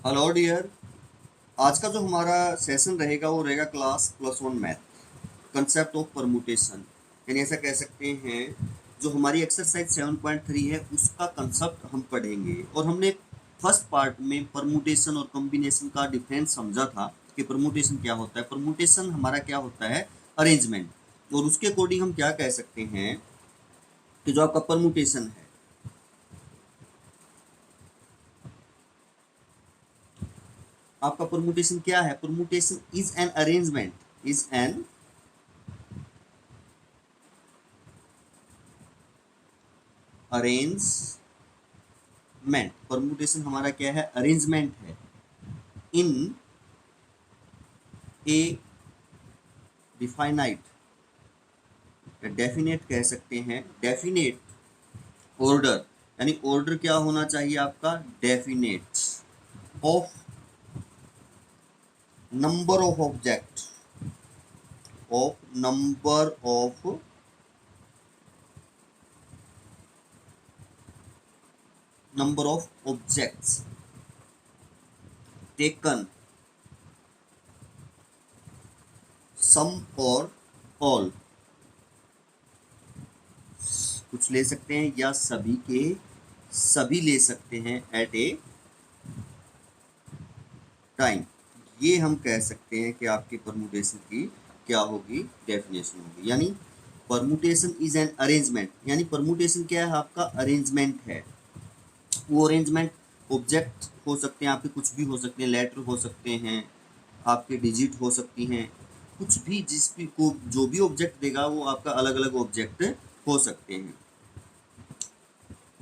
Hello dear. आज का जो हमारा सेशन रहेगा वो रहेगा class +1 math concept of permutation. यानी ऐसा कह सकते हैं जो हमारी एक्सरसाइज 7.3 है उसका कंसेप्ट हम पढ़ेंगे। और हमने फर्स्ट पार्ट में परमुटेशन और कॉम्बिनेशन का डिफरेंस समझा था कि परमुटेशन क्या होता है। परमुटेशन हमारा क्या होता है, अरेंजमेंट। और उसके अकॉर्डिंग हम क्या कह सकते हैं कि जो आपका परमुटेशन है, आपका परमुटेशन क्या है। Permutation is an arrangement, is an arrangement. Permutation हमारा क्या है, अरेंजमेंट है इन ए डिफाइनाइट, डेफिनेट कह सकते हैं, डेफिनेट ऑर्डर। यानी ऑर्डर क्या होना चाहिए आपका, definite of number of object, of number of objects taken, some और ऑल, कुछ ले सकते हैं या सभी के सभी ले सकते हैं एट ए टाइम। ये हम कह सकते हैं कि आपकी परमुटेशन की क्या होगी, डेफिनेशन होगी। यानी परमुटेशन इज एन अरेंजमेंट, यानी परमुटेशन क्या है, आपका अरेंजमेंट है। वो अरेंजमेंट ऑब्जेक्ट हो सकते हैं आपके, कुछ भी हो सकते हैं, लेटर हो सकते हैं, आपके डिजिट हो सकती हैं, कुछ भी जिस भी को जो भी ऑब्जेक्ट देगा वो आपका अलग अलग ऑब्जेक्ट हो सकते हैं।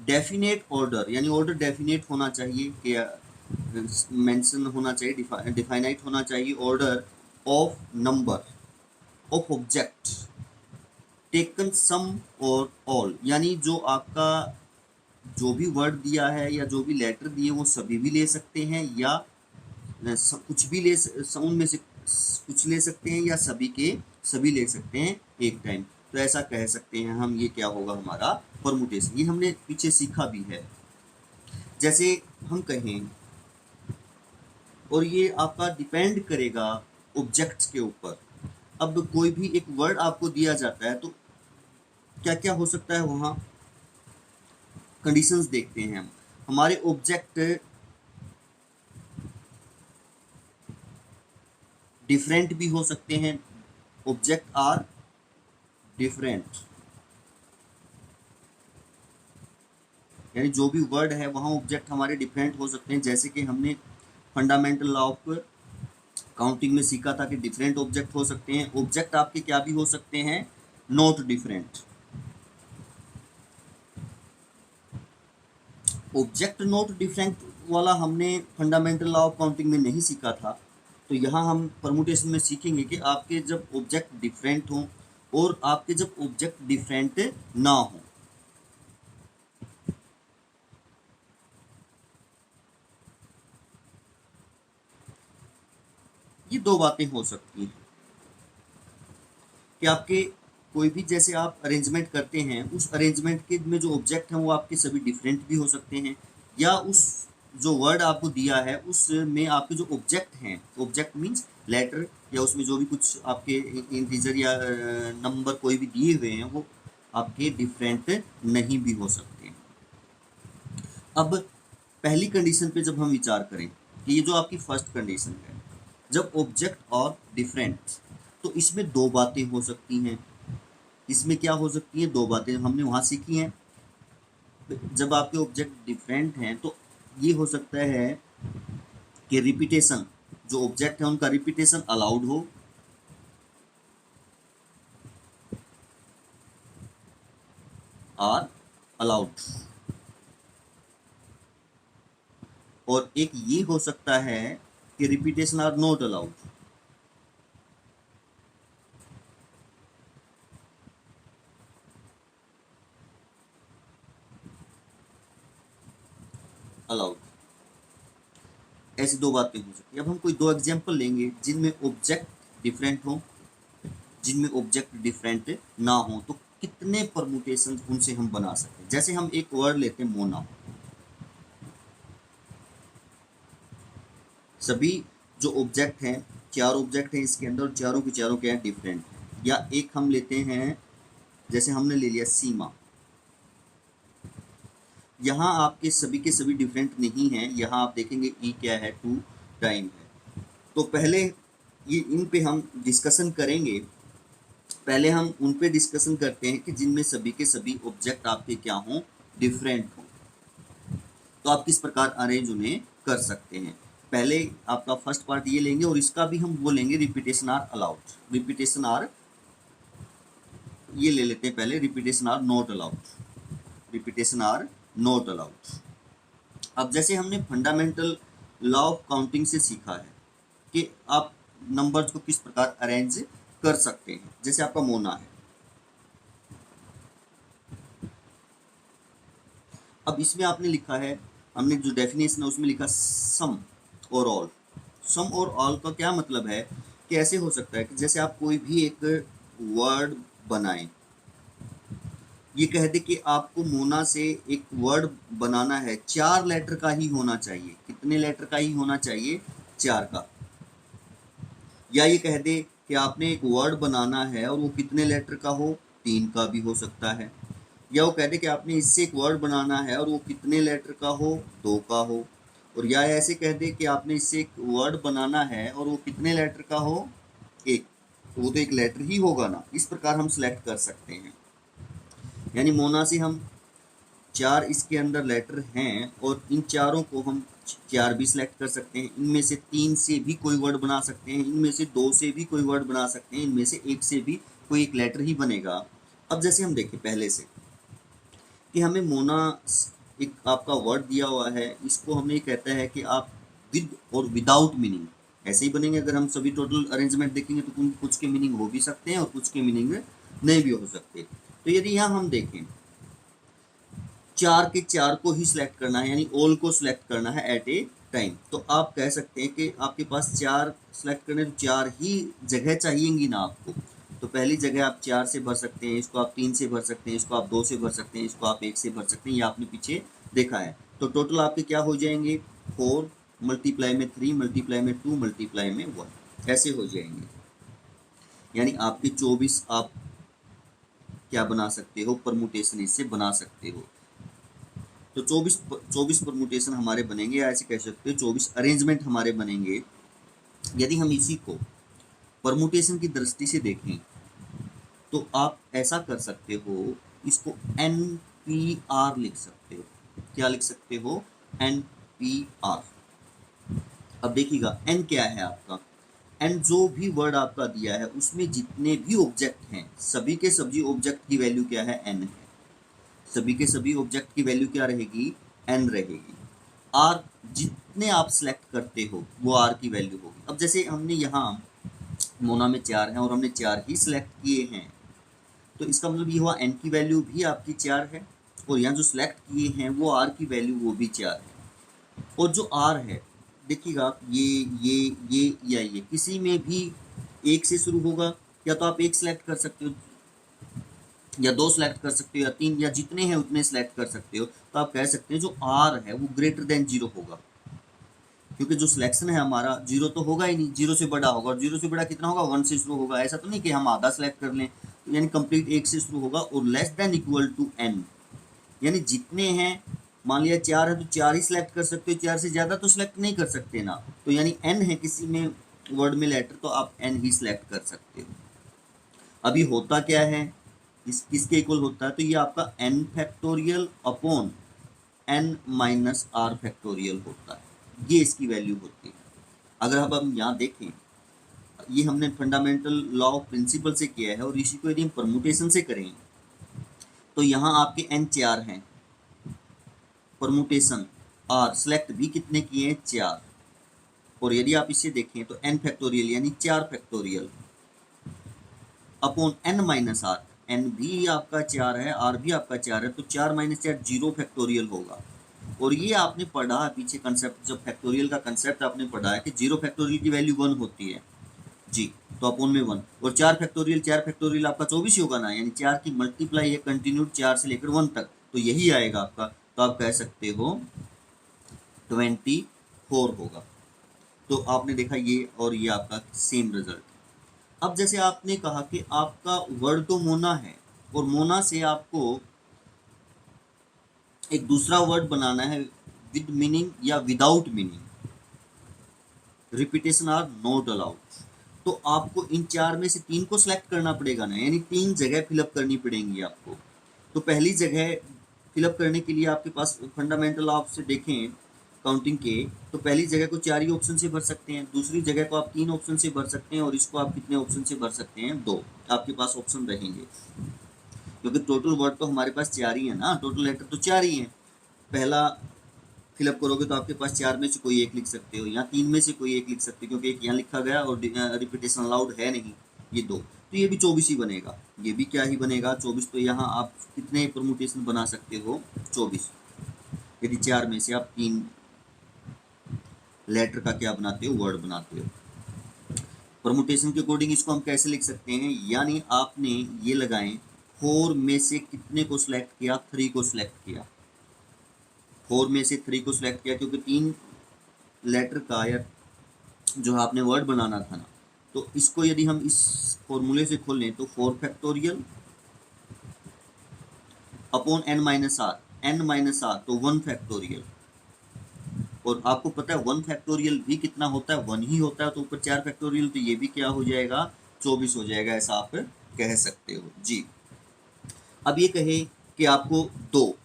डेफिनेट ऑर्डर, यानी ऑर्डर डेफिनेट होना चाहिए, कि मेंशन होना चाहिए, डिफाइनाइट होना चाहिए। Order of number of object taken some और ऑल, यानी जो आपका जो भी वर्ड दिया है या जो भी लेटर दिए वो सभी भी ले सकते हैं, या कुछ भी उनमें से कुछ ले सकते हैं, या सभी के सभी ले सकते हैं एक टाइम। तो ऐसा कह सकते हैं हम, ये क्या होगा हमारा परमुटेशन। ये हमने पीछे सीखा भी है। जैसे हम कहें, और ये आपका डिपेंड करेगा ऑब्जेक्ट्स के ऊपर। अब कोई भी एक वर्ड आपको दिया जाता है तो क्या क्या हो सकता है, वहाँ कंडीशंस देखते हैं हम। हमारे ऑब्जेक्ट डिफरेंट भी हो सकते हैं, ऑब्जेक्ट आर डिफरेंट, यानी जो भी वर्ड है वहाँ ऑब्जेक्ट हमारे डिफरेंट हो सकते हैं। जैसे कि हमने फंडामेंटल लॉ ऑफ काउंटिंग में सीखा था कि डिफरेंट ऑब्जेक्ट हो सकते हैं। ऑब्जेक्ट आपके क्या भी हो सकते हैं, not different. Object not different वाला हमने फंडामेंटल लॉ ऑफ काउंटिंग में नहीं सीखा था। तो यहाँ हम परमुटेशन में सीखेंगे कि आपके जब ऑब्जेक्ट डिफरेंट हों और आपके जब ऑब्जेक्ट डिफरेंट ना हो। ये दो बातें हो सकती हैं कि आपके कोई भी, जैसे आप अरेंजमेंट करते हैं, उस अरेंजमेंट के में जो ऑब्जेक्ट हैं वो आपके सभी डिफरेंट भी हो सकते हैं, या उस जो वर्ड आपको दिया है उसमें आपके जो ऑब्जेक्ट हैं, ऑब्जेक्ट मीन्स लेटर, या उसमें जो भी कुछ आपके इंटीजर या नंबर कोई भी दिए हुए हैं वो आपके डिफरेंट नहीं भी हो सकते। अब पहली कंडीशन पे जब हम विचार करें कि ये जो आपकी फर्स्ट कंडीशन है, जब ऑब्जेक्ट और डिफरेंट, तो इसमें दो बातें हो सकती हैं। इसमें क्या हो सकती है, दो बातें हमने वहाँ सीखी हैं। जब आपके ऑब्जेक्ट डिफरेंट हैं तो ये हो सकता है कि रिपीटेशन, जो ऑब्जेक्ट है उनका रिपीटेशन अलाउड हो, आर अलाउड। और एक ये हो सकता है कि repetition are not allowed. Allowed, ऐसी दो बातें हो सकती है। अब हम कोई दो एग्जाम्पल लेंगे जिनमें ऑब्जेक्ट डिफरेंट हो, जिनमें ऑब्जेक्ट डिफरेंट ना हो, तो कितने परमुटेशन उनसे हम बना सकते हैं। जैसे हम एक वर्ड लेते हैं, मोना। सभी जो ऑब्जेक्ट हैं, 4 ऑब्जेक्ट हैं इसके अंदर, चारों के चारों क्या है, डिफरेंट। या एक हम लेते हैं, जैसे हमने ले लिया सीमा, यहाँ आपके सभी के सभी डिफरेंट नहीं हैं, यहाँ आप देखेंगे ई क्या है, 2 टाइम है। तो पहले ये इन पे हम डिस्कशन करेंगे, पहले हम उन पे डिस्कशन करते हैं कि जिनमें सभी के सभी ऑब्जेक्ट आपके क्या हों, डिफरेंट हों। तो आप किस प्रकार अरेंज उन्हें कर सकते हैं। पहले आपका फर्स्ट पार्ट ये लेंगे और इसका भी हम वो लेंगे, repetition are allowed, repetition are ये ले लेते हैं पहले, repetition are not allowed, repetition are not allowed. अब जैसे हमने फंडामेंटल लॉ ऑफ काउंटिंग से सीखा है कि आप नंबर्स को किस प्रकार अरेंज कर सकते हैं। जैसे आपका मोना है, अब इसमें आपने लिखा है, हमने जो डेफिनेशन है उसमें लिखा सम और ऑल। सम और ऑल का क्या मतलब है कि ऐसे हो सकता है कि जैसे आप कोई भी एक वर्ड बनाएं, ये कह दे कि आपको मोना से एक वर्ड बनाना है, 4 लेटर का ही होना चाहिए। कितने लेटर का ही होना चाहिए, 4 का। या ये कह दे कि आपने एक वर्ड बनाना है और वो कितने लेटर का हो, 3 का भी हो सकता है। या वो कह दे कि आपने इससे एक वर्ड बनाना है और वो कितने लेटर का हो, 2 का हो। और या ऐसे कह दे कि आपने इससे एक वर्ड बनाना है और वो कितने लेटर का हो, 1, तो वो तो एक लेटर ही होगा ना। इस प्रकार हम सिलेक्ट कर सकते हैं। यानी मोना से हम 4 इसके अंदर लेटर हैं और इन चारों को हम 4 भी सिलेक्ट कर सकते हैं। इनमें से 3 से भी कोई वर्ड बना सकते हैं, इनमें से 2 से भी कोई वर्ड बना सकते हैं, इनमें से 1 से भी कोई एक लेटर ही बनेगा। अब जैसे हम देखें पहले से कि हमें मोना एक आपका वर्ड दिया हुआ है, इसको हमें कहता है कि आप विद और विदाउट मीनिंग ऐसे ही बनेंगे। अगर हम सभी टोटल अरेंजमेंट देखेंगे तो कुछ के मीनिंग हो भी सकते हैं और कुछ के मीनिंग नहीं भी हो सकते। तो यदि यहाँ हम देखें 4 के 4 को ही सिलेक्ट करना है, यानी ऑल को सिलेक्ट करना है एट ए टाइम, तो आप कह सकते हैं कि आपके पास 4 सिलेक्ट करने, तो 4 ही जगह चाहिएंगी ना आपको। तो पहली जगह आप 4 से भर सकते हैं, इसको आप 3 से भर सकते हैं, इसको आप 2 से भर सकते हैं, इसको आप 1 से भर सकते हैं। ये आपने पीछे देखा है। तो टोटल आपके क्या हो जाएंगे, 4 मल्टीप्लाई में 3 मल्टीप्लाई में 2 मल्टीप्लाई में 1, ऐसे हो जाएंगे। यानी आपके 24 आप क्या बना सकते हो, परमुटेशन इससे बना सकते हो। तो 24 परमुटेशन हमारे बनेंगे, या ऐसे कह सकते हो 24 अरेंजमेंट हमारे बनेंगे। यदि हम इसी को परमुटेशन की दृष्टि से देखें तो आप ऐसा कर सकते हो, इसको NPR लिख सकते हो। क्या लिख सकते हो, NPR। अब देखिएगा N क्या है आपका, N जो भी वर्ड आपका दिया है उसमें जितने भी ऑब्जेक्ट हैं, सभी के सभी ऑब्जेक्ट की वैल्यू क्या है, N है। सभी के सभी ऑब्जेक्ट की वैल्यू क्या रहेगी, N रहेगी। R जितने आप सिलेक्ट करते हो वो R की वैल्यू होगी। अब जैसे हमने यहाँ मोना में 4 हैं और हमने 4 ही सिलेक्ट किए हैं, तो इसका मतलब ये हुआ N की वैल्यू भी आपकी 4 है, और यहाँ जो सिलेक्ट किए हैं वो R की वैल्यू वो भी 4 है। और जो R है देखिएगा आप, ये या ये किसी में भी 1 से शुरू होगा, या तो आप 1 सिलेक्ट कर सकते हो, या 2 सिलेक्ट कर सकते हो, या 3, या जितने हैं उतने सिलेक्ट कर सकते हो। तो आप कह सकते हैं जो R है वो ग्रेटर देन 0 होगा, क्योंकि जो सिलेक्शन है हमारा 0 तो होगा ही नहीं, 0 से बड़ा होगा। और 0 से बड़ा कितना होगा, 1 से शुरू होगा। ऐसा तो नहीं कि हम आधा सिलेक्ट कर लें, यानी कंप्लीट 1 से शुरू होगा। और less than equal to N, यानी जितने हैं, मान लिया 4 है तो 4 ही सिलेक्ट कर सकते हो, 4 से ज़्यादा तो सिलेक्ट नहीं कर सकते ना। तो यानी N है किसी में वर्ड में लेटर, तो आप N ही सिलेक्ट कर सकते हो। अभी होता क्या है, किसके इक्वल होता है, तो ये आपका N factorial upon N minus R factorial होता है, ये इसकी वैल्यू होती है। अगर अब हम यहाँ देखें, ये हमने फंडामेंटल लॉ ऑफ प्रिंसिपल से किया है, और इसी को यदि हम परमुटेशन से करें तो यहाँ आपके N 4 हैं, परमुटेशन R सिलेक्ट भी कितने किए हैं, 4। और यदि आप इसे देखें तो N फैक्टोरियल यानी 4 factorial upon N minus R, N भी आपका 4 है, R भी आपका 4 है, तो 4 माइनस 4 0 फैक्टोरियल होगा। और ये आपने पढ़ा पीछे कंसेप्ट, जब फैक्टोरियल का कंसेप्ट आपने पढ़ा है कि 0 फैक्टोरियल की वैल्यू 1 होती है जी, तो अपॉन में 1। और 4 फैक्टोरियल आपका 24 ही होगा ना, यानी 4 की मल्टीप्लाई है कंटिन्यूड 4 से लेकर 1 तक, तो यही आएगा आपका। तो आप कह सकते हो 24 होगा। तो आपने देखा ये और ये आपका सेम रिजल्ट। अब जैसे आपने कहा कि आपका वर्ड तो मोना है और मोना से आपको एक दूसरा वर्ड बनाना है विद मीनिंग या without meaning, repetition are not allowed. तो आपको इन चार में से तीन को सिलेक्ट करना पड़ेगा ना, यानी तीन जगह फिलअप करनी पड़ेंगी आपको। तो पहली जगह फिलअप करने के लिए आपके पास फंडामेंटल आप से देखें काउंटिंग के, तो पहली जगह को 4 ही ऑप्शन से भर सकते हैं, दूसरी जगह को आप 3 ऑप्शन से भर सकते हैं, और इसको आप कितने ऑप्शन से भर सकते हैं, 2 आपके पास ऑप्शन रहेंगे। क्योंकि टोटल वर्ड तो हमारे पास 4 ही है ना, टोटल लेटर तो 4 ही है। पहला फिलअप करोगे तो आपके पास 4 में से कोई एक लिख सकते हो, या 3 में से कोई एक लिख सकते हो, क्योंकि एक यहाँ लिखा गया और रिपीटेशन अलाउड है नहीं, ये 2, तो ये भी 24 ही बनेगा। ये भी क्या ही बनेगा, 24। तो यहाँ आप कितने परमुटेशन बना सकते हो, 24। यदि 4 में से आप 3 लेटर का क्या बनाते हो, वर्ड बनाते हो। परमुटेशन के अकॉर्डिंग इसको हम कैसे लिख सकते हैं, यानी आपने ये लगाएं 4 में से कितने को सिलेक्ट किया, 3 को सिलेक्ट किया। 4 में से 3 को सिलेक्ट किया, क्योंकि 3 लेटर का या जो आपने वर्ड बनाना था ना, तो इसको यदि हम इस फॉर्मूले से खोल लें तो 4 factorial upon n minus R, तो 1 फैक्टोरियल। और आपको पता है 1 फैक्टोरियल भी कितना होता है, 1 ही होता है, तो ऊपर 4 फैक्टोरियल, तो ये भी क्या हो जाएगा, 24 हो जाएगा, ऐसा आप कह सकते हो जी। अब ये कहे कि आपको दो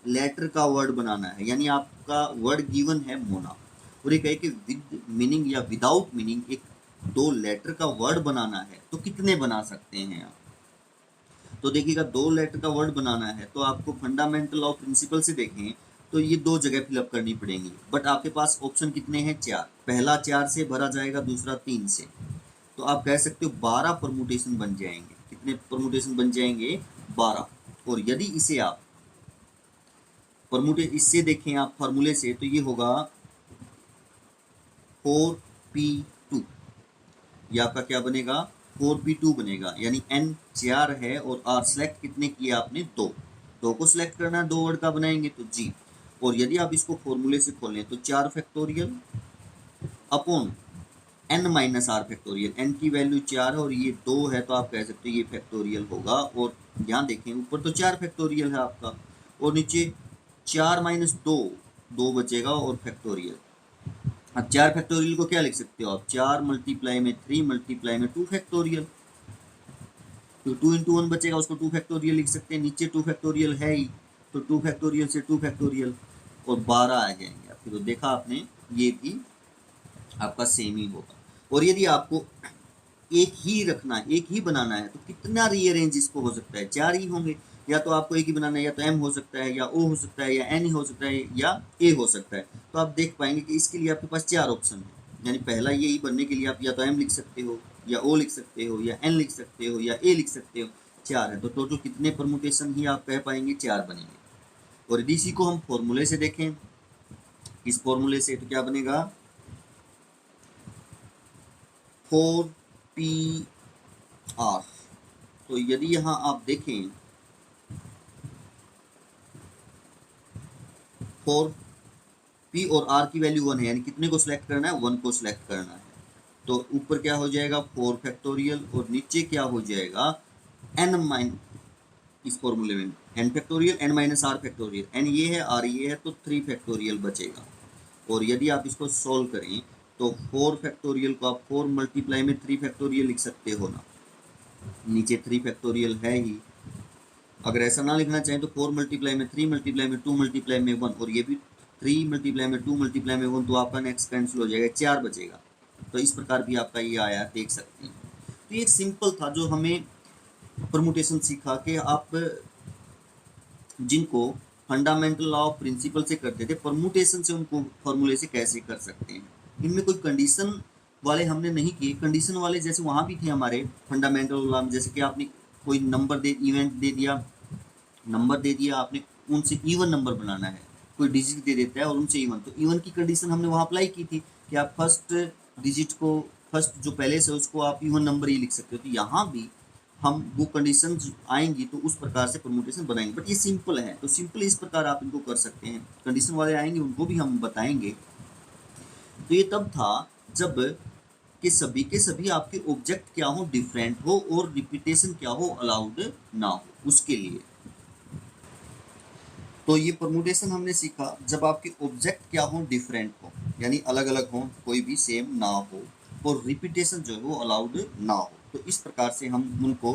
लेटर का वर्ड बनाना है, यानी आपका वर्ड गिवन है मोना, और ये कहे कि विद मीनिंग या विदाउट मीनिंग एक 2 लेटर का वर्ड बनाना है, तो कितने बना सकते हैं आप। तो देखिएगा 2 लेटर का वर्ड बनाना है तो आपको फंडामेंटल ऑफ प्रिंसिपल से देखें तो ये 2 जगह फिलअप करनी पड़ेंगी, बट आपके पास ऑप्शन कितने हैं, 4। पहला 4 से भरा जाएगा, दूसरा 3 से, तो आप कह सकते हो 12 परमुटेशन बन जाएंगे। कितने परमुटेशन बन जाएंगे, 12। और यदि इसे आप परमुटेशन इससे देखें आप फार्मूले से, तो ये होगा 4p2, ये आपका क्या बनेगा, 4p2 बनेगा, यानी n 4 है और r सेलेक्ट कितने किए आपने, 2 को सिलेक्ट करना है, 2 वर्ड का बनाएंगे तो जी। और यदि आप इसको फॉर्मूले से खोलें तो 4 factorial upon n minus R factorial, n की वैल्यू 4 है और ये 2 है, तो आप कह सकते हो ये फैक्टोरियल होगा। और यहाँ देखें ऊपर तो 4 फैक्टोरियल है आपका, और नीचे 4 माइनस 2 बचेगा और फैक्टोरियल। अब 4 फैक्टोरियल को क्या लिख सकते हो आप, 4 मल्टीप्लाई में 3 मल्टीप्लाई में 2 फैक्टोरियल, तो 2 इंटू 1 बचेगा, उसको 2 फैक्टोरियल लिख सकते हैं, नीचे 2 फैक्टोरियल है ही, तो 2 फैक्टोरियल से 2 फैक्टोरियल और 12 आ जाएंगे आपके। तो देखा आपने, ये भी आपका सेम ही होगा। और यदि आपको एक ही रखना है, एक ही बनाना है, तो कितना रीअरेंज इसको हो सकता है, 4 ही होंगे, या तो आपको एक ही बनाना है, या तो m हो सकता है, या o हो सकता है, या n हो सकता है, या a हो सकता है। तो आप देख पाएंगे कि इसके लिए आपके पास 4 ऑप्शन है, यानी पहला यही बनने के लिए आप या तो m लिख सकते हो, या o लिख सकते हो, या n लिख सकते हो, या a लिख सकते हो, 4 है। तो टोटल कितने परमुटेशन ही आप कह पाएंगे, 4 बनेंगे। और यदि इसी को हम फॉर्मूले से देखें, इस फॉर्मूले से, तो क्या बनेगा, 4p_r। तो यदि यहाँ आप देखें 4p और r की वैल्यू 1 है, यानी कितने को सिलेक्ट करना है, 1 को सिलेक्ट करना है। तो ऊपर क्या हो जाएगा, 4 फैक्टोरियल, और नीचे क्या हो जाएगा, n माइन, इस फॉर्मूले में n factorial n minus r factorial, n ये है r ये है, तो 3 फैक्टोरियल बचेगा। और यदि आप इसको सॉल्व करें तो 4 फैक्टोरियल को आप 4 मल्टीप्लाई में 3 फैक्टोरियल लिख सकते हो ना, नीचे 3 फैक्टोरियल है ही। अगर ऐसा ना लिखना चाहें तो 4 मल्टीप्लाई में 3 मल्टीप्लाई में 2 मल्टीप्लाई में 1, और ये भी 3 मल्टीप्लाई में 2 मल्टीप्लाई में 1, तो आपका नेक्स्ट कैंसिल हो जाएगा, 4 बचेगा। तो इस प्रकार भी आपका ये आया, देख सकते हैं। तो ये सिंपल था जो हमें परमुटेशन सीखा कि आप जिनको फंडामेंटल लॉ ऑफ प्रिंसिपल से करते थे, परमुटेशन से उनको फॉर्मूले से कैसे कर सकते हैं। इनमें कोई कंडीशन वाले हमने नहीं किए, कंडीशन वाले जैसे वहाँ भी थे हमारे फंडामेंटल लॉ में, जैसे कि आपने कोई नंबर इवेंट दे दिया, नंबर दे दिया आपने, उनसे इवन नंबर बनाना है, कोई डिजिट दे देता है और उनसे इवन, तो इवन की कंडीशन हमने वहाँ अप्लाई की थी कि आप फर्स्ट डिजिट को, फर्स्ट जो पहले से उसको आप इवन नंबर ही लिख सकते हो। तो यहाँ भी हम वो कंडीशन आएंगी तो उस प्रकार से परमुटेशन बनाएंगे, बट ये सिंपल है, तो सिंपल इस प्रकार आप इनको कर सकते हैं। कंडीशन वाले आएंगे उनको भी हम बताएंगे, तो ये तब था जब कि सभी के सभी आपके ऑब्जेक्ट क्या हो, डिफरेंट हो, और रिपीटेशन क्या हो, अलाउड ना हो, उसके लिए। तो ये परमुटेशन हमने सीखा जब आपके ऑब्जेक्ट क्या हो, डिफरेंट हो, यानी अलग अलग हो, कोई भी सेम ना हो, और रिपीटेशन जो है वो अलाउड ना हो। तो इस प्रकार से हम उनको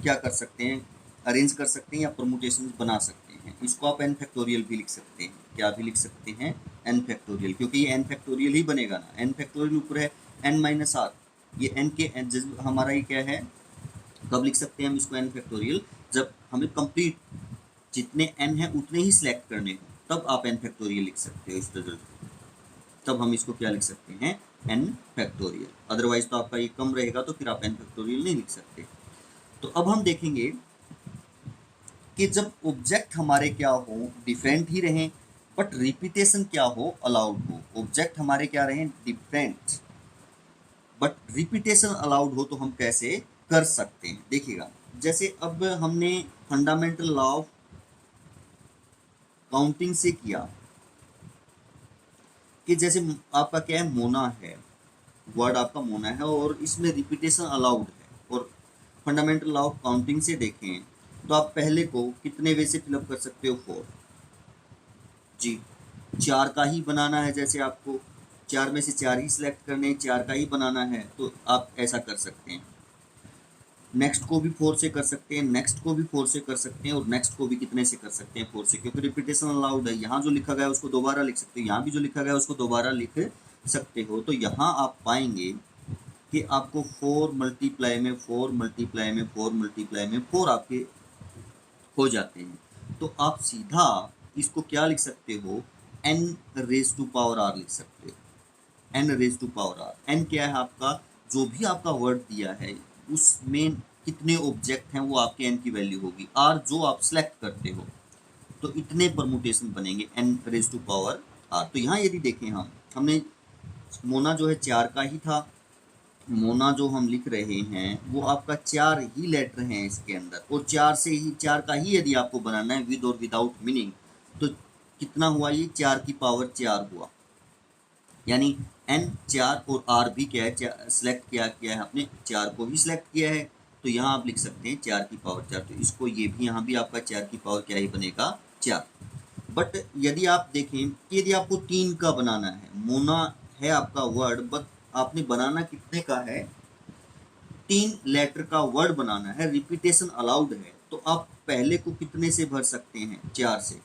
क्या कर सकते हैं, अरेंज कर सकते हैं या परमुटेशन बना सकते हैं। इसको आप एन फैक्टोरियल भी लिख सकते हैं, क्या भी लिख सकते हैं, एन फैक्टोरियल, क्योंकि ये एन फैक्टोरियल ही बनेगा ना। एन फैक्टोरियल ऊपर है एन माइनस आर, ये एन के हमारा ये क्या है, कब लिख सकते हैं हम इसको एन फैक्टोरियल, जब हमें कंप्लीट जितने n है उतने ही सिलेक्ट करने हो, तब आप n फैक्टोरियल लिख सकते हो इस रिजल्ट को। तब हम इसको क्या लिख सकते हैं, n फैक्टोरियल। अदरवाइज तो आपका ये कम रहेगा तो फिर आप n फैक्टोरियल नहीं लिख सकते। तो अब हम देखेंगे कि जब ऑब्जेक्ट हमारे क्या हो, डिफरेंट ही रहें, बट रिपीटेशन क्या हो, अलाउड हो। ऑब्जेक्ट हमारे क्या रहें, डिफरेंट, बट रिपीटेशन अलाउड हो, तो हम कैसे कर सकते हैं, देखिएगा। जैसे अब हमने फंडामेंटल लॉ ऑफ काउंटिंग से किया कि जैसे आपका क्या है, मोना है, वर्ड आपका मोना है और इसमें रिपीटेशन अलाउड है, और फंडामेंटल लॉ ऑफ काउंटिंग से देखें तो आप पहले को कितने वे से फिलअप कर सकते हो, 4 जी, 4 का ही बनाना है, जैसे आपको 4 में से 4 ही सिलेक्ट करने, 4 का ही बनाना है, तो आप ऐसा कर सकते हैं। नेक्स्ट को भी 4 से कर सकते हैं, नेक्स्ट को भी 4 से कर सकते हैं, और नेक्स्ट को भी कितने से कर सकते हैं, 4 से, क्योंकि रिपीटेशन अलाउड है। यहाँ जो लिखा गया है उसको दोबारा लिख सकते हो, यहाँ भी जो लिखा गया है उसको दोबारा लिख सकते हो। तो यहाँ आप पाएंगे कि आपको 4 मल्टीप्लाई में 4 मल्टीप्लाई में 4 मल्टीप्लाई में 4 आपके हो जाते हैं। तो आप सीधा इसको क्या लिख सकते हो, n raise to power r लिख सकते हो, n raise to power r। n क्या है आपका, जो भी आपका वर्ड दिया है उसमें कितने ऑब्जेक्ट हैं वो आपके n की वैल्यू होगी, r जो आप सेलेक्ट करते हो, तो इतने परमुटेशन बनेंगे n raise to power r। तो यहाँ यदि देखें हमने मोना जो है 4 का ही था, मोना जो हम लिख रहे हैं वो आपका 4 ही लेटर हैं इसके अंदर, और 4 से ही 4 का ही यदि आपको बनाना है विद और विदाउट मीनिंग, तो कितना हुआ, ये 4 की पावर 4 हुआ, यानी n 4 और r भी क्या है, सिलेक्ट किया है आपने, 4 को ही सिलेक्ट किया है। तो यहाँ आप लिख सकते हैं 4 की पावर 4, तो इसको ये भी यहाँ भी आपका 4 की पावर क्या ही बनेगा, 4। बट यदि आप देखें कि यदि आपको 3 का बनाना है, मोना है आपका वर्ड, बट आपने बनाना कितने का है, 3 लेटर का वर्ड बनाना है, रिपीटेशन अलाउड है, तो आप पहले को कितने से भर सकते हैं, 4 से,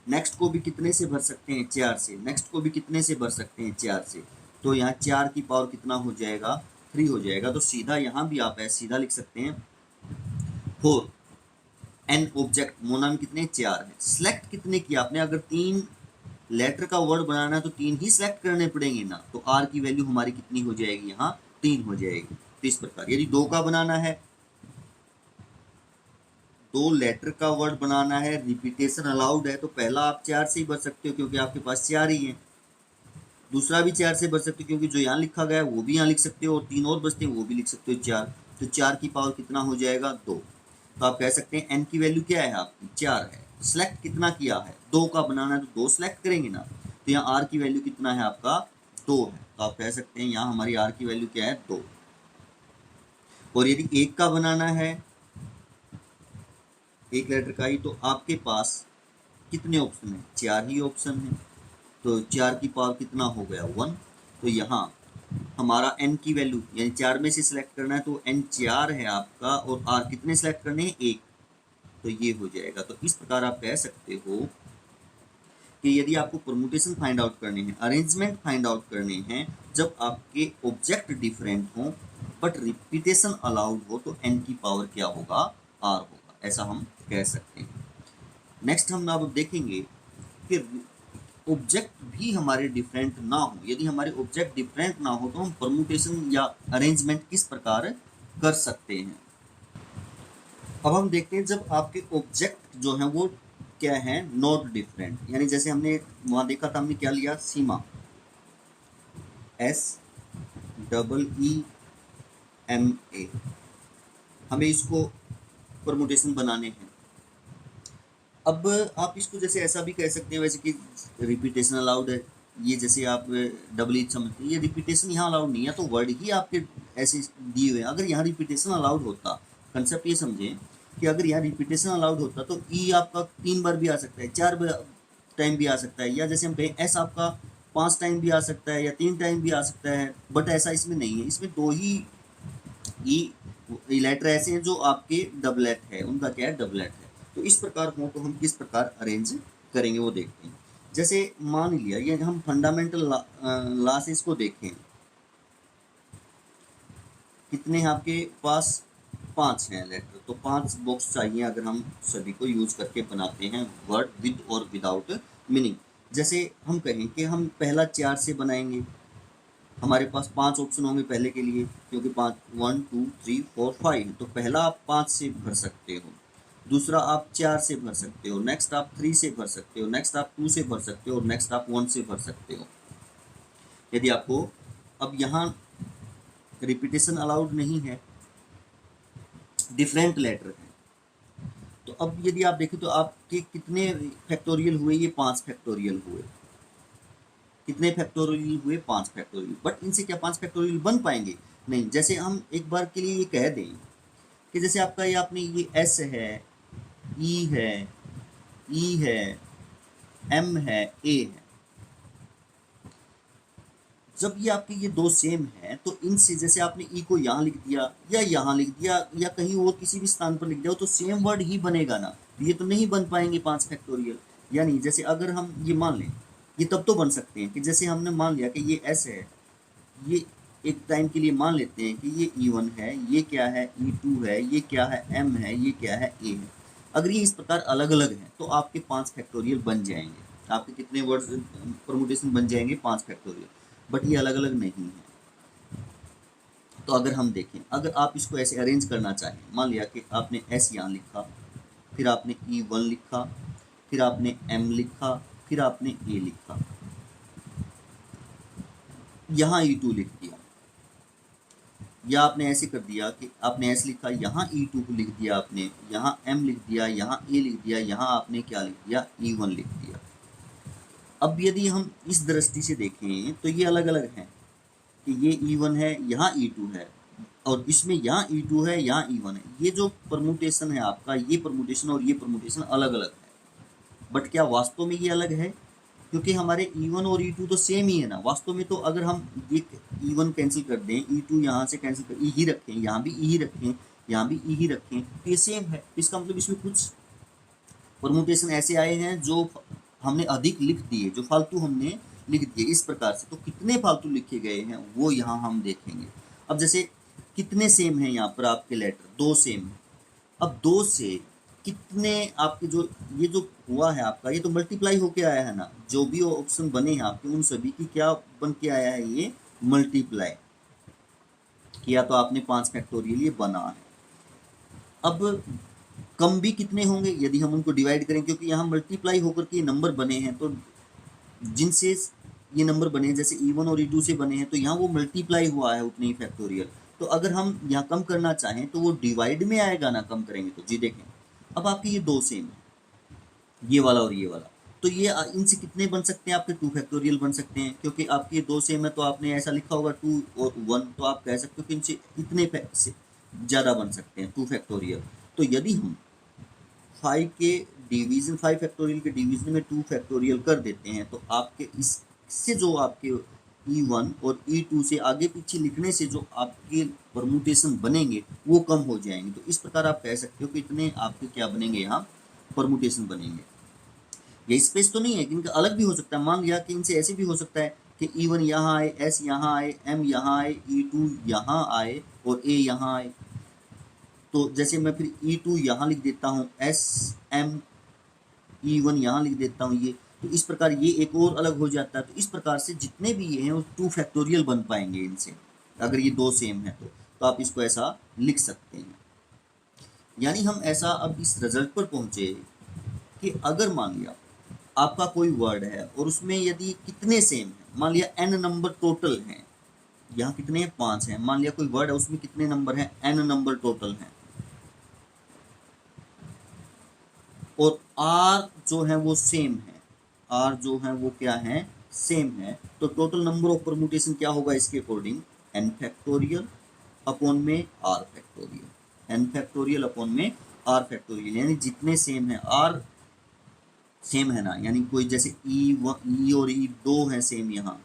नेक्स्ट को भी कितने से भर सकते हैं, 4 से, नेक्स्ट को भी कितने से भर सकते हैं, 4 से। तो यहाँ 4 की पावर कितना हो जाएगा, 3 हो जाएगा। तो सीधा यहाँ भी आप ऐसे सीधा लिख सकते हैं 4 n ऑब्जेक्ट, मोना में कितने, 4 है। सिलेक्ट कितने किया आपने, अगर 3 लेटर का वर्ड बनाना है तो 3 ही सिलेक्ट करने पड़ेंगे ना, तो r की वैल्यू हमारी कितनी हो जाएगी, यहाँ 3 हो जाएगी। तो इस प्रकार यदि 2 का बनाना है, 2 लेटर का वर्ड बनाना है, रिपीटेशन अलाउड है, तो पहला आप 4 से ही भर सकते हो क्योंकि आपके पास 4 ही है, दूसरा भी 4 से भर सकते हो क्योंकि जो यहाँ लिखा गया है वो भी यहाँ लिख सकते हो, और 3 और बचते हैं वो भी लिख सकते हो, 4। तो 4 की पावर कितना हो जाएगा, 2। तो आप कह सकते हैं n की वैल्यू क्या है आपकी, 4 है। सिलेक्ट कितना किया है, 2 का बनाना है तो 2 सिलेक्ट करेंगे ना, तो यहाँ r की वैल्यू कितना है आपका, 2 है। तो आप कह सकते हैं यहाँ हमारी r की वैल्यू क्या है, 2। और यदि 1 का बनाना है, 1 लेटर का ही, तो आपके पास कितने ऑप्शन है, 4 ही ऑप्शन है। तो 4 की पावर कितना हो गया, 1। तो यहाँ हमारा n की वैल्यू यानी 4 में से सिलेक्ट करना है, तो n 4 है आपका, और r कितने सिलेक्ट करने हैं, 1। तो ये हो जाएगा। तो इस प्रकार आप कह सकते हो कि यदि आपको परमुटेशन फाइंड आउट करने हैं, अरेंजमेंट फाइंड आउट करने हैं, जब आपके ऑब्जेक्ट डिफरेंट हों बट रिपीटेशन अलाउड हो, तो n की पावर क्या होगा, r होगा, ऐसा हम कह सकते हैं। नेक्स्ट हम अब देखेंगे कि ऑब्जेक्ट भी हमारे डिफरेंट ना हो। यदि हमारे ऑब्जेक्ट डिफरेंट ना हो तो हम परमुटेशन या अरेंजमेंट किस प्रकार कर सकते हैं। अब हम देखते हैं जब आपके ऑब्जेक्ट जो हैं वो क्या है, नॉट डिफरेंट, यानी जैसे हमने वहाँ देखा था, हमने क्या लिया, सीमा, SEEMA, हमें इसको परमुटेशन बनाने हैं। अब आप इसको जैसे ऐसा भी कह सकते हैं वैसे कि रिपीटेशन अलाउड है, ये जैसे आप डबल ई समझते हैं, ये रिपीटेशन यहाँ अलाउड नहीं है, तो वर्ड ही आपके ऐसे दिए हुए हैं। अगर यहाँ रिपीटेशन अलाउड होता, कंसेप्ट ये समझें कि अगर यहाँ रिपीटेशन अलाउड होता तो ई आपका 3 बार भी आ सकता है, 4 टाइम भी आ सकता है, या जैसे हम कहें एस आपका 5 टाइम भी आ सकता है या 3 टाइम भी आ सकता है, बट ऐसा इसमें नहीं है। इसमें 2 ही ई लेटर ऐसे हैं जो आपके डबलेट है, उनका क्या है, डबलेट है। तो इस प्रकार हो तो हम किस प्रकार अरेंज करेंगे वो देखते हैं। जैसे मान लिया ये हम फंडामेंटल लॉसेस को देखें, कितने हैं आपके पास, 5 हैं लेटर, तो 5 बॉक्स चाहिए अगर हम सभी को यूज करके बनाते हैं वर्ड विद और विदाउट मीनिंग। जैसे हम कहें कि हम पहला 4 से बनाएंगे, हमारे पास 5 ऑप्शन होंगे पहले के लिए, क्योंकि 5 1 2 3 4 5 है, तो पहला आप 5 से भर सकते हो, दूसरा आप 4 से भर सकते हो, नेक्स्ट आप 3 से भर सकते हो, नेक्स्ट आप 2 से भर सकते हो, और नेक्स्ट आप 1 से भर सकते हो। यदि आपको, अब यहाँ रिपीटेशन अलाउड नहीं है, डिफरेंट लेटर है, तो अब यदि आप देखें तो आपके कितने फैक्टोरियल हुए, ये 5 फैक्टोरियल हुए। कितने फैक्टोरियल हुए, 5 फैक्टोरियल। बट इनसे क्या 5 फैक्टोरियल बन पाएंगे? नहीं। जैसे हम एक बार के लिए ये कह दें कि जैसे आपका ये आपने ये एस है, ई है, ई है, एम है, ए है, जब ये आपके ये 2 सेम हैं तो इनसे जैसे आपने ई को यहाँ लिख दिया या यहाँ लिख दिया या कहीं और किसी भी स्थान पर लिख दिया तो सेम वर्ड ही बनेगा ना, ये तो नहीं बन पाएंगे 5 फैक्टोरियल। यानी जैसे अगर हम ये मान लें, ये तब तो बन सकते हैं कि जैसे हमने मान लिया कि ये एस है, ये एक टाइम के लिए मान लेते हैं कि ये E1 है, ये क्या है E2 है, ये क्या है M है, ये क्या है A है। अगर ये इस प्रकार अलग अलग हैं तो आपके 5 फैक्टोरियल बन जाएंगे। आपके कितने वर्ड्स परमुटेशन बन जाएंगे? 5 फैक्टोरियल। बट ये अलग अलग नहीं है। तो अगर हम देखें, अगर आप इसको ऐसे अरेंज करना चाहें, मान लिया कि आपने S यहाँ लिखा, फिर आपने E1 लिखा, फिर आपने M लिखा, फिर आपने A लिखा, यहाँ E2 लिख दिया, या आपने ऐसे कर दिया कि आपने एस लिखा, यहाँ E2 को लिख दिया, आपने यहाँ M लिख दिया, यहाँ A लिख दिया, यहाँ आपने क्या लिख दिया, E1 लिख दिया। अब यदि हम इस दृष्टि से देखें तो ये अलग अलग हैं कि ये E1 है, यहाँ E2 है, और इसमें यहाँ E2 है, यहाँ E1 है। ये जो परमुटेशन है आपका, ये परमुटेशन और ये परमुटेशन अलग अलग है। बट क्या वास्तव में ये अलग है? क्योंकि हमारे E1 और E2 तो सेम ही है ना वास्तव में। तो अगर हम ये E1 कैंसिल कर दें, E2 यहाँ से कैंसिल कर, E ही रखें, यहाँ भी E ही रखें, यहाँ भी E ही रखें, तो ये सेम है। इसका मतलब इसमें कुछ परमुटेशन ऐसे आए हैं जो हमने अधिक लिख दिए, जो फालतू हमने लिख दिए इस प्रकार से। तो कितने फालतू लिखे गए हैं वो यहाँ हम देखेंगे। अब जैसे कितने सेम हैं यहाँ पर आपके लेटर, 2 सेम है। अब 2 से कितने आपके जो ये जो हुआ है आपका, ये तो मल्टीप्लाई होके आया है ना, जो भी ऑप्शन बने हैं आपके उन सभी की क्या बन के आया है, ये मल्टीप्लाई किया, तो आपने 5 फैक्टोरियल ये बना है। अब कम भी कितने होंगे यदि हम उनको डिवाइड करें, क्योंकि यहाँ मल्टीप्लाई होकर के नंबर बने हैं, तो जिनसे ये नंबर बने हैं जैसे E1 और E2 से बने हैं, तो यहाँ वो मल्टीप्लाई हुआ है उतने ही फैक्टोरियल। तो अगर हम यहाँ कम करना चाहें तो वो डिवाइड में आएगा ना, कम करेंगे तो। जी देखें, अब आपके ये 2 सेम है, ये वाला और ये वाला, तो ये इनसे कितने बन सकते हैं आपके? 2 फैक्टोरियल बन सकते हैं, क्योंकि आपके 2 सेम है तो आपने ऐसा लिखा होगा 2 और 1, तो आप कह सकते हो कि इनसे इतने से ज़्यादा बन सकते हैं 2 फैक्टोरियल। तो यदि हम 5 के डिवीजन, 5 फैक्टोरियल के डिवीजन में 2 फैक्टोरियल कर देते हैं तो आपके इससे जो आपके E1 और E2 से आगे पीछे लिखने से जो आपके परमुटेशन बनेंगे वो कम हो जाएंगे। तो इस प्रकार आप कह सकते हो कि इतने आपके क्या बनेंगे, यहाँ परमुटेशन बनेंगे। ये स्पेस तो नहीं है कि इनका अलग भी हो सकता है। मान लिया कि इनसे ऐसे भी हो सकता है कि E1 यहाँ आए, S यहाँ आए, M यहाँ आए, E2 यहाँ आए और A यहाँ आए। तो जैसे मैं फिर E2 यहाँ लिख देता हूँ, SM E1 यहाँ लिख देता हूँ, ये तो इस प्रकार ये एक और अलग हो जाता है। तो इस प्रकार से जितने भी ये हैं वो 2 फैक्टोरियल बन पाएंगे इनसे, अगर ये 2 सेम है तो आप इसको ऐसा लिख सकते हैं। यानी हम ऐसा अब इस रिजल्ट पर पहुँचे कि अगर मान लिया आपका कोई वर्ड है और उसमें यदि कितने सेम है, मान लिया n नंबर टोटल हैं, यहाँ कितने हैं, 5 हैं। मान लिया कोई वर्ड है उसमें कितने नंबर हैं, n नंबर टोटल हैं, और r जो है वो सेम है, r जो है वो क्या है, सेम है तो टोटल नंबर ऑफ परमुटेशन क्या होगा इसके अकॉर्डिंग, n फैक्टोरियल अपॉन में r factorial, n factorial upon में r फैक्टोरियल, यानी जितने सेम है r सेम है ना, यानी कोई जैसे e और e दो हैं सेम यहाँ,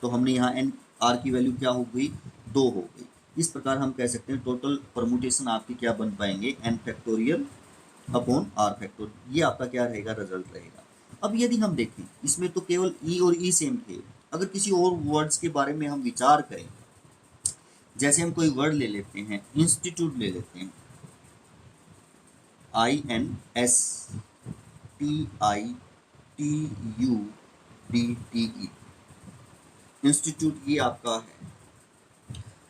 तो हमने यहाँ n r की वैल्यू क्या हो गई, 2 हो गई। इस प्रकार हम कह सकते हैं टोटल परमुटेशन आपकी क्या बन पाएंगे, n factorial upon r factorial, ये आपका क्या रहेगा, रिजल्ट रहेगा। अब यदि हम देखें इसमें तो केवल e और e सेम थे, अगर किसी और वर्ड्स के बारे में हम विचार करें, जैसे हम कोई वर्ड ले लेते हैं, इंस्टीट्यूट ले लेते हैं, INSTITUDTE, इंस्टीट्यूट ये आपका है।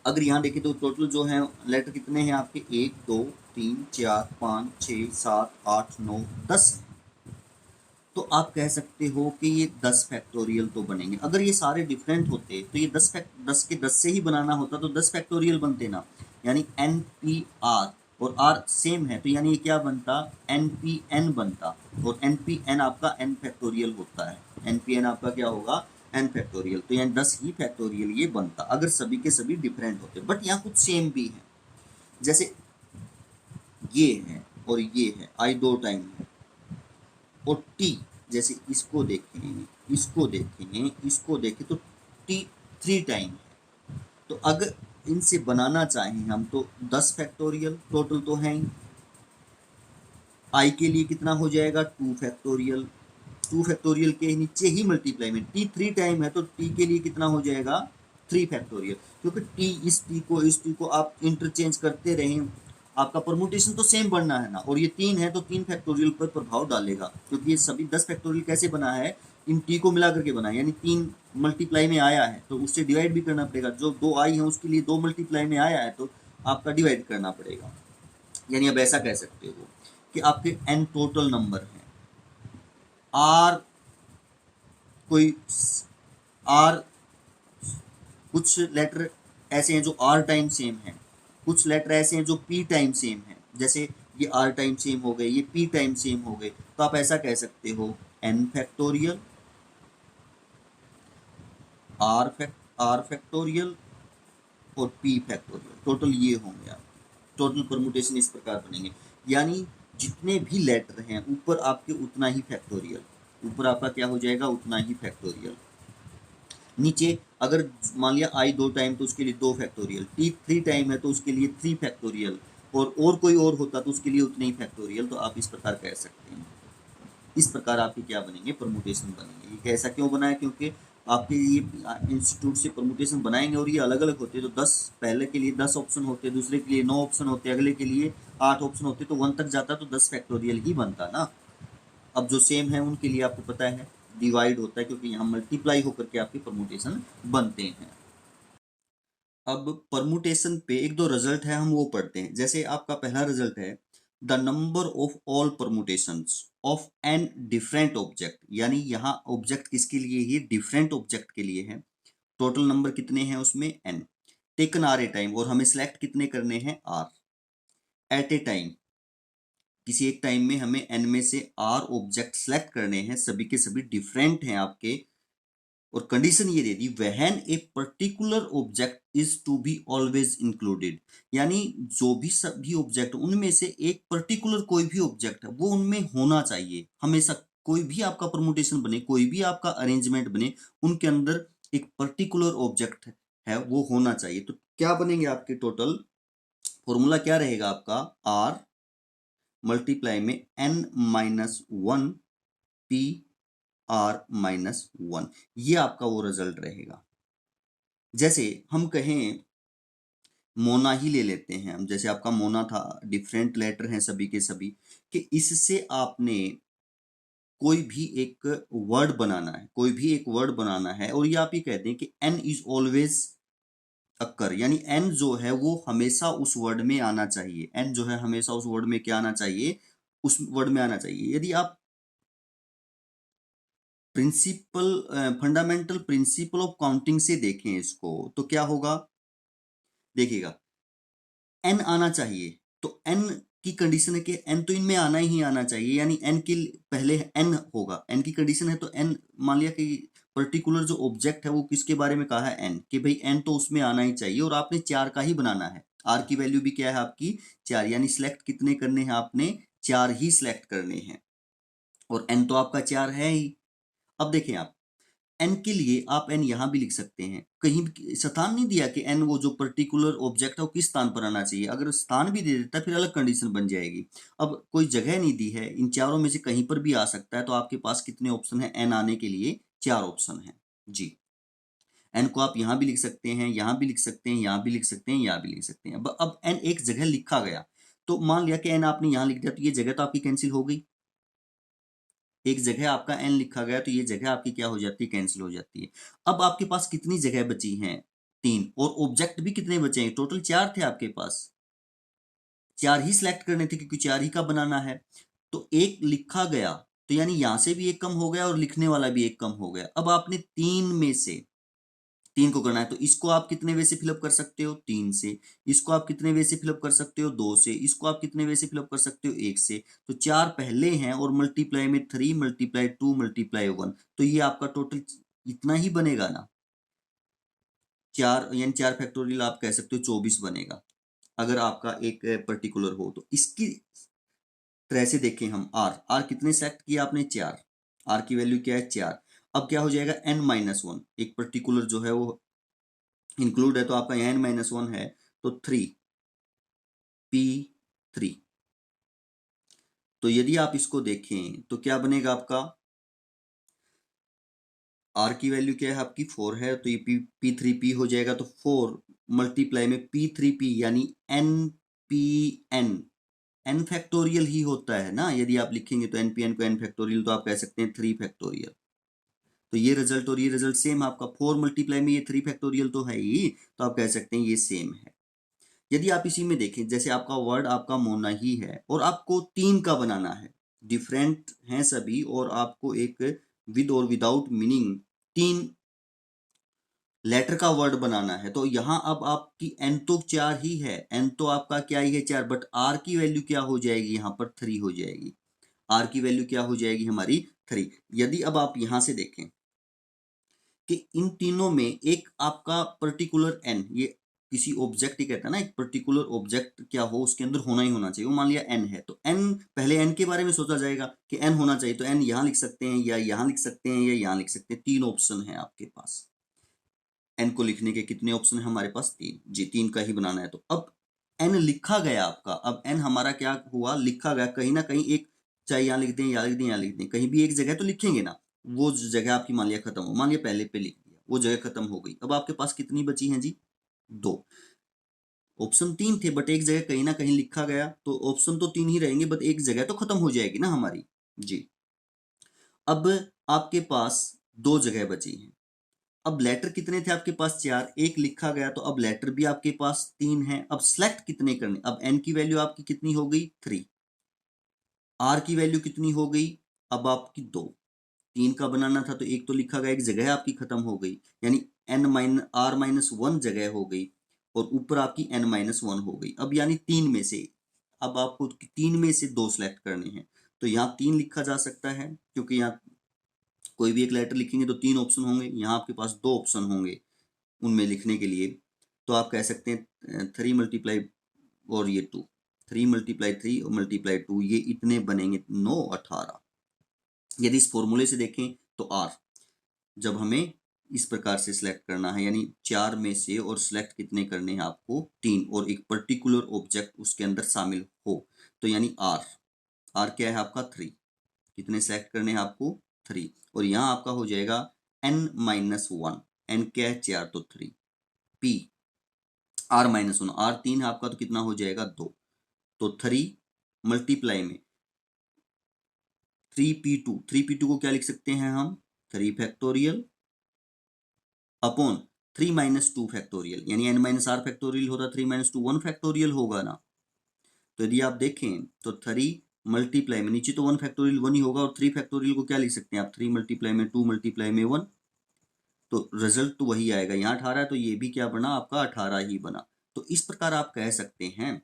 अगर यहाँ देखें तो टोटल जो है लेटर कितने हैं आपके, 1 2 3 4 5 6 7 8 9 10, तो आप कह सकते हो कि ये 10 फैक्टोरियल तो बनेंगे। अगर ये सारे डिफरेंट होते तो ये 10 के 10 से ही बनाना होता तो 10 फैक्टोरियल बनते ना, यानी NPR और R सेम है तो यानी ये क्या बनता, NPN बनता, और NPN आपका n फैक्टोरियल होता है, NPN आपका क्या होगा, n फैक्टोरियल, तो यानी 10 ही फैक्टोरियल ये बनता अगर सभी के सभी डिफरेंट होते। बट यहाँ कुछ सेम भी है, जैसे ये है और ये है, I 2 टाइम है, और T जैसे इसको देखें, इसको देखें, इसको देखें तो T 3 टाइम है, तो अगर इनसे बनाना चाहें हम तो 10 फैक्टोरियल टोटल तो है ही, I के लिए कितना हो जाएगा, 2 फैक्टोरियल, 2 फैक्टोरियल के नीचे ही मल्टीप्लाई में T 3 टाइम है तो T के लिए कितना हो जाएगा, 3 फैक्टोरियल, क्योंकि T इस T को आप इंटरचेंज करते रहें, आपका परमुटेशन तो सेम बनना है ना, और ये 3 है तो 3 फैक्टोरियल पर प्रभाव डालेगा, क्योंकि ये सभी 10 फैक्टोरियल कैसे बना है, इन T को मिला करके बना है, यानी 3 मल्टीप्लाई में आया है तो उससे डिवाइड भी करना पड़ेगा, जो 2 I है उसके लिए 2 मल्टीप्लाई में आया है तो आपका डिवाइड करना पड़ेगा। यानी अब ऐसा कह सकते हो कि आपके n टोटल नंबर हैं, R कोई R, कुछ लेटर ऐसे हैं जो R टाइम सेम है, कुछ लेटर ऐसे हैं जो P टाइम सेम है, जैसे ये R टाइम सेम हो गए, ये P टाइम सेम हो गए, तो आप ऐसा कह सकते हो n फैक्टोरियल R फैक्टोरियल और P फैक्टोरियल, टोटल ये होंगे आप, टोटल परमुटेशन इस प्रकार बनेंगे, यानी जितने भी लेटर हैं ऊपर आपके उतना ही फैक्टोरियल, ऊपर आपका क्या हो जाएगा, उतना ही फैक्टोरियल, नीचे अगर मान लिया I 2 टाइम तो उसके लिए 2 फैक्टोरियल, T 3 टाइम है तो उसके लिए 3 फैक्टोरियल, और कोई और होता तो उसके लिए उतने ही फैक्टोरियल, तो आप इस प्रकार कह सकते हैं। इस प्रकार आपके क्या बनेंगे, परमुटेशन बनेंगे। ये कैसा क्यों बना है, क्योंकि आपके ये इंस्टीट्यूट से परमुटेशन बनाएंगे और ये अलग अलग होते हैं, तो 10 पहले के लिए 10 ऑप्शन होते हैं, दूसरे के लिए 9 ऑप्शन होते हैं, अगले के लिए 8 ऑप्शन होते, तो 1 तक जाता तो 10 फैक्टोरियल ही बनता ना। अब जो सेम है उनके लिए आपको पता है डिवाइड होता है, क्योंकि यहाँ मल्टीप्लाई होकर के आपके परमुटेशन बनते हैं। अब परमुटेशन पे एक दो रिजल्ट है, हम वो पढ़ते हैं। जैसे आपका पहला रिजल्ट है, the number of all permutations of N different object, यानी यहाँ ऑब्जेक्ट किसके लिए, ये डिफरेंट ऑब्जेक्ट के लिए है, टोटल नंबर कितने हैं उसमें n, taken R a time, और हमें सिलेक्ट कितने करने हैं, r एट ए टाइम, किसी एक टाइम में हमें n में से r ऑब्जेक्ट सेलेक्ट करने हैं, सभी के सभी डिफरेंट हैं आपके, और कंडीशन ये दे दी, when a particular object is to be always included, यानी जो भी सभी ऑब्जेक्ट उनमें से एक पर्टिकुलर कोई भी ऑब्जेक्ट है वो उनमें होना चाहिए हमेशा, कोई भी आपका परमुटेशन बने, कोई भी आपका अरेंजमेंट बने, उनके अंदर एक पर्टिकुलर ऑब्जेक्ट है वो होना चाहिए। तो क्या बनेंगे आपके टोटल, फॉर्मूला क्या रहेगा आपका, आर मल्टीप्लाई में n-1 p r-1, ये आपका वो रिजल्ट रहेगा। जैसे हम कहें मोना ही ले लेते हैं हम, जैसे आपका मोना था, डिफरेंट लेटर हैं सभी के सभी, कि इससे आपने कोई भी एक वर्ड बनाना है, कोई भी एक वर्ड बनाना है, और ये आप ये कहते हैं कि n इज ऑलवेज अक्कर, यानी n जो है वो हमेशा उस वर्ड में आना चाहिए, n जो है हमेशा उस वर्ड में क्या आना चाहिए, उस वर्ड में आना चाहिए। यदि आप principle fundamental principle of counting से देखें इसको तो क्या होगा, देखिएगा n आना चाहिए, तो n की कंडीशन है कि n तो इनमें आना ही आना चाहिए, यानी n के पहले n होगा, n की कंडीशन है तो n मान लिया कि पर्टिकुलर जो ऑब्जेक्ट है वो किसके बारे में कहा है, एन, कि भाई एन तो उसमें आना ही चाहिए और आपने 4 का ही बनाना है। आर की वैल्यू भी क्या है आपकी 4, यानी सिलेक्ट कितने करने हैं आपने, 4 ही सिलेक्ट करने हैं और एन तो आपका 4 है ही। अब देखें आप एन के लिए आप एन यहां भी लिख सकते हैं, कहीं स्थान नहीं दिया कि एन वो जो पर्टिकुलर ऑब्जेक्ट है वो किस स्थान पर आना चाहिए, अगर स्थान भी दे देता फिर अलग कंडीशन बन जाएगी। अब कोई जगह नहीं दी है, इन चारों में से कहीं पर भी आ सकता है, तो आपके पास कितने ऑप्शन है एन आने के लिए, 4 ऑप्शन है जी। एन को आप यहां भी लिख सकते हैं, यहां भी लिख सकते हैं, यहां भी लिख सकते हैं, यहां भी लिख सकते हैं। अब एन एक जगह लिखा गया, तो मान लिया कि एन आपने यहां लिख दिया, तो ये जगह तो आपकी कैंसिल हो गई। एक जगह आपका एन लिखा गया तो ये जगह आपकी क्या हो जाती है, कैंसिल हो जाती है। अब आपके पास कितनी जगह बची हैं, 3, और ऑब्जेक्ट भी कितने बचे हैं, टोटल 4 थे आपके पास, 4 ही सिलेक्ट करने थे क्योंकि 4 ही का बनाना है। तो एक लिखा गया, तो यानी यहां से भी एक कम हो गया और लिखने वाला भी एक कम हो गया। अब आपने 3 में से 3 को करना है, तो इसको आप कितने वे से फिलअप कर सकते हो, 3 से। इसको आप कितने वे से फिलअप कर सकते हो, 2 से। इसको आप कितने वे से फिलअप कर सकते हो, 1 से। तो 4 पहले हैं और मल्टीप्लाई में 3 मल्टीप्लाई 2 मल्टीप्लाई 1, तो ये आपका टोटल इतना ही बनेगा ना, 4 यानी 4 फैक्टोरियल आप कह सकते हो 24 बनेगा, अगर आपका एक पर्टिकुलर हो। तो इसकी तरह से देखें हम, आर आर कितने सेलेक्ट किया आपने, 4, आर की वैल्यू क्या है 4। अब क्या हो जाएगा n-1, एक पर्टिकुलर जो है वो इंक्लूड है, तो आपका यहाँ n-1 है, तो 3p3। तो यदि आप इसको देखें तो क्या बनेगा आपका, r की वैल्यू क्या है आपकी 4 है, तो ये p3p हो जाएगा, तो 4 मल्टीप्लाई में p3p यानी npn, n फैक्टोरियल ही होता है ना, यदि आप लिखेंगे तो npn को n फैक्टोरियल, तो आप कह सकते हैं 3 फैक्टोरियल। तो ये रिजल्ट और ये रिजल्ट सेम, आपका 4 मल्टीप्लाई में ये 3 फैक्टोरियल तो है ही, तो आप कह सकते हैं ये सेम है। यदि आप इसी में देखें, जैसे आपका वर्ड आपका मोना ही है और आपको 3 का बनाना है, डिफरेंट हैं सभी, और आपको एक विद और विदाउट मीनिंग 3 लेटर का वर्ड बनाना है, तो यहां अब आपकी एन तो 4 ही है, एन तो आपका क्या ही है 4, बट आर की वैल्यू क्या हो जाएगी, यहां पर 3 हो जाएगी। आर की वैल्यू क्या हो जाएगी हमारी 3। यदि अब आप यहां से देखें कि इन तीनों में एक आपका पर्टिकुलर एन, ये किसी ऑब्जेक्ट ही कहता है ना, एक पर्टिकुलर ऑब्जेक्ट क्या हो उसके अंदर होना ही होना चाहिए, वो मान लिया एन है, तो एन पहले एन के बारे में सोचा जाएगा कि एन होना चाहिए, तो एन यहां लिख सकते हैं या यहां लिख सकते हैं या यहां लिख सकते हैं, 3 ऑप्शन है आपके पास। एन को लिखने के कितने ऑप्शन है हमारे पास, 3 जी, 3 का ही बनाना है। तो अब एन लिखा गया आपका, अब एन हमारा क्या हुआ, लिखा गया, कहीं ना कहीं एक, चाहे यहाँ लिख दें, यहाँ लिख दें, यहाँ लिख दें, कहीं भी एक जगह तो लिखेंगे ना, वो जगह आपकी मान लिया खत्म हो, मान लिया पहले पे लिख दिया, वो जगह खत्म हो गई। अब आपके पास कितनी बची हैं जी, 2। ऑप्शन 3 थे बट एक जगह कहीं ना कहीं लिखा गया, तो ऑप्शन तो 3 ही रहेंगे बट एक जगह तो खत्म हो जाएगी ना हमारी जी। अब आपके पास 2 जगह बची हैं। अब लेटर कितने थे आपके पास, 4, एक लिखा गया, तो अब लेटर भी आपके पास 3 है। अब सेलेक्ट कितने करने, अब एन की वैल्यू आपकी कितनी हो गई 3, आर की वैल्यू कितनी हो गई अब आपकी 2, 3 का बनाना था तो एक तो लिखा गया, एक जगह आपकी खत्म हो गई, यानी r-1 जगह हो गई और ऊपर आपकी n-1 हो गई। अब यानी 3 में से, अब आपको 3 में से 2 सेलेक्ट करने हैं, तो यहाँ 3 लिखा जा सकता है क्योंकि यहाँ कोई भी एक लेटर लिखेंगे तो 3 ऑप्शन होंगे, यहाँ आपके पास 2 ऑप्शन होंगे उनमें लिखने के लिए, तो आप कह सकते हैं 3 मल्टीप्लाई और ये 2, 3 मल्टीप्लाई 3 और मल्टीप्लाई 2, ये इतने बनेंगे 9, 18। यदि इस फॉर्मूले से देखें तो आर, जब हमें इस प्रकार से सिलेक्ट करना है, यानी 4 में से और सिलेक्ट कितने करने हैं आपको 3, और एक पर्टिकुलर ऑब्जेक्ट उसके अंदर शामिल हो, तो यानी आर, आर क्या है आपका 3, कितने सेलेक्ट करने हैं आपको 3, और यहाँ आपका हो जाएगा n-1, n क्या है 4 तो 3, p r-1, r 3 है आपका तो कितना हो जाएगा 2, तो 3 मल्टीप्लाई में 3p2, 3p2 को क्या लिख सकते हैं हम 3 फैक्टोरियल अपॉन 3-2 फैक्टोरियल, यानी n-r फैक्टोरियल होता, 3-2 1 फैक्टोरियल होगा ना। तो यदि आप देखें तो 3 मल्टीप्लाई में, नीचे तो 1 फैक्टोरियल 1 ही होगा, और 3 फैक्टोरियल को क्या लिख सकते हैं आप 3 मल्टीप्लाई में 2 मल्टीप्लाई में 1, तो रिजल्ट तो वही आएगा, यहाँ 18 है तो ये भी क्या बना आपका 18 ही बना। तो इस प्रकार आप कह सकते हैं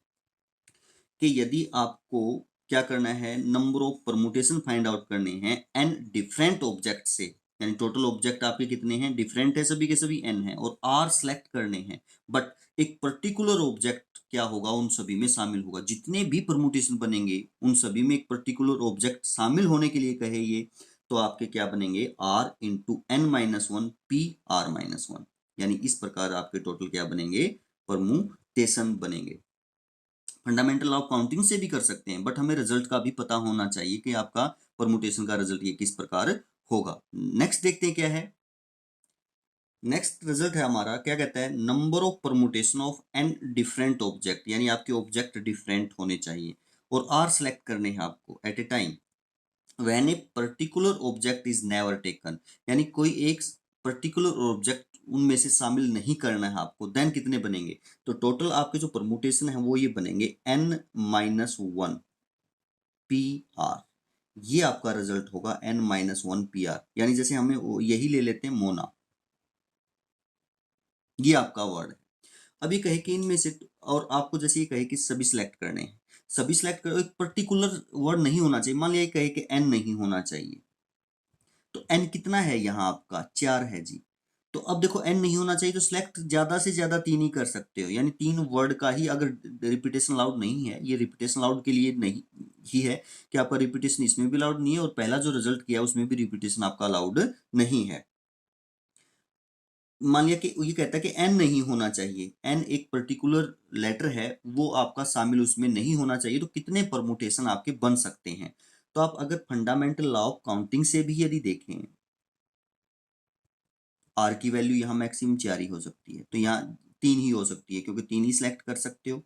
कि यदि आपको क्या करना है, number of permutation find out करने हैं एन डिफरेंट ऑब्जेक्ट से, यानी टोटल ऑब्जेक्ट आपके कितने हैं, डिफरेंट है सभी के सभी, n है, और r सेलेक्ट करने हैं, बट एक पर्टिकुलर ऑब्जेक्ट क्या होगा, उन सभी में शामिल होगा, जितने भी परमुटेशन बनेंगे उन सभी में एक पर्टिकुलर ऑब्जेक्ट शामिल होने के लिए कहे ये, तो आपके क्या बनेंगे, r into n minus one P are minus one, यानी इस प्रकार आपके टोटल क्या बनेंगे, परमुटेशन बनेंगे। फंडामेंटल लॉ ऑफ काउंटिंग से भी कर सकते हैं, बट हमें रिजल्ट का भी पता होना चाहिए कि आपका परमुटेशन का रिजल्ट ये किस प्रकार होगा। नेक्स्ट देखते हैं क्या है, नेक्स्ट रिजल्ट है हमारा, क्या कहता है, number of permutation of N different object, यानी आपके ऑब्जेक्ट डिफरेंट होने चाहिए और आर सेलेक्ट करने हैं आपको at a time when a particular object is never taken, यानी कोई एक पर्टिकुलर ऑब्जेक्ट उनमें से शामिल नहीं करना है आपको, देन कितने बनेंगे, तो टोटल आपके जो परमुटेशन है वो ये बनेंगे n minus one P are, ये आपका रिजल्ट होगा n minus one P are, यानी जैसे हमें यही ले लेते हैं मोना, ये आपका वर्ड है। अभी कहे कि इनमें से, और आपको जैसे ये कहे कि सभी सिलेक्ट करने हैं, सभी सिलेक्ट करो, एक पर्टिकुलर वर्ड नहीं होना चाहिए, मान लिया कहे कि n नहीं होना चाहिए, तो n कितना है यहाँ आपका 4 है जी, तो अब देखो n नहीं होना चाहिए तो सिलेक्ट ज्यादा से ज्यादा 3 ही कर सकते हो, यानी 3 वर्ड का ही, अगर रिपीटेशन अलाउड नहीं है, ये रिपीटेशन अलाउड के लिए नहीं ही है कि आपका रिपीटेशन इसमें भी अलाउड नहीं है, और पहला जो रिजल्ट किया उसमें भी रिपीटेशन आपका अलाउड नहीं है। मान लिया कि ये कहता है कि n नहीं होना चाहिए, n एक पर्टिकुलर लेटर है, वो आपका शामिल उसमें नहीं होना चाहिए, तो कितने परमुटेशन आपके बन सकते हैं, तो आप अगर फंडामेंटल लॉ ऑफ काउंटिंग से भी यदि देखें, r की वैल्यू यहाँ मैक्सिमम 4 ही हो सकती है, तो यहाँ 3 ही हो सकती है, क्योंकि 3 ही सिलेक्ट कर सकते हो,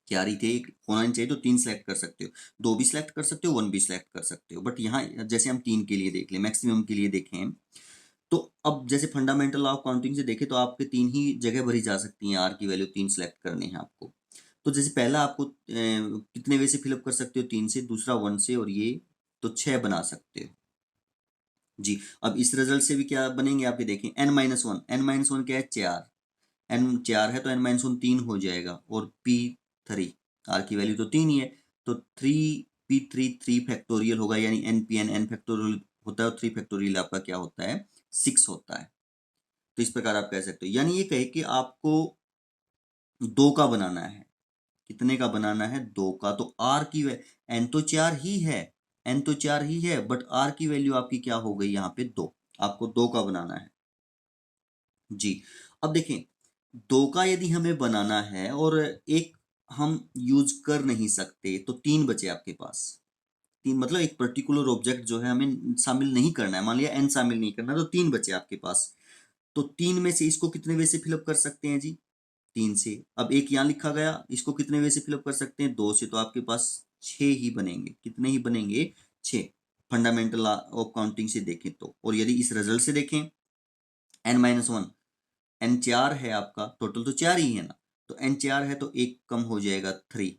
4 ही थे, एक होना नहीं चाहिए, तो 3 सिलेक्ट कर सकते हो, 2 भी सिलेक्ट कर सकते हो, 1 भी सिलेक्ट कर सकते हो, बट यहाँ जैसे हम 3 के लिए देख लें, मैक्सिमम के लिए देखें, तो अब जैसे फंडामेंटल लॉ ऑफ काउंटिंग से देखें तो आपके 3 ही जगह भरी जा सकती हैं, आर की वैल्यू 3 सेलेक्ट करनी है आपको, तो जैसे पहला आपको कितने वे से फिलअप कर सकते हो, 3 से, दूसरा 1 से, और ये तो 6 बना सकते हो जी। अब इस रिजल्ट से भी क्या बनेंगे आपके, देखें n minus one, N minus one क्या है, 4, n 4 है तो n माइनस वन 3 हो जाएगा, और p 3, r की वैल्यू तो 3 ही है, तो 3p3 3 फैक्टोरियल होगा, यानी npn n फैक्टोरियल होता है, और 3 फैक्टोरियल आपका क्या होता है, 6 होता है, तो इस प्रकार आप कह सकते हो, यानी ये कहे कि आपको 2 का बनाना है, कितने का बनाना है, 2 का, तो r की n तो 4 ही है, n तो 4 ही है, बट r की वैल्यू आपकी क्या हो गई यहाँ पे 2, आपको 2 का बनाना है जी। अब देखें, 2 का यदि हमें बनाना है और एक हम यूज कर नहीं सकते, तो 3 बचे आपके पास, 3 मतलब एक पर्टिकुलर ऑब्जेक्ट जो है हमें शामिल नहीं करना है, मान लिया n शामिल नहीं करना, तो 3 बचे आपके पास, तो 3 में से इसको कितने वे से फिलअप कर सकते हैं जी, 3 से, अब एक यहाँ लिखा गया, इसको कितने वे से फिलअप कर सकते हैं, 2 से, तो आपके पास 6 ही बनेंगे, कितने ही बनेंगे, 6, फंडामेंटल लॉ ऑफ काउंटिंग से देखें तो, और यदि इस रिजल्ट से देखें, n माइनस वन, n 4 है आपका, टोटल तो 4 ही है ना, तो n 4 है तो एक कम हो जाएगा 3,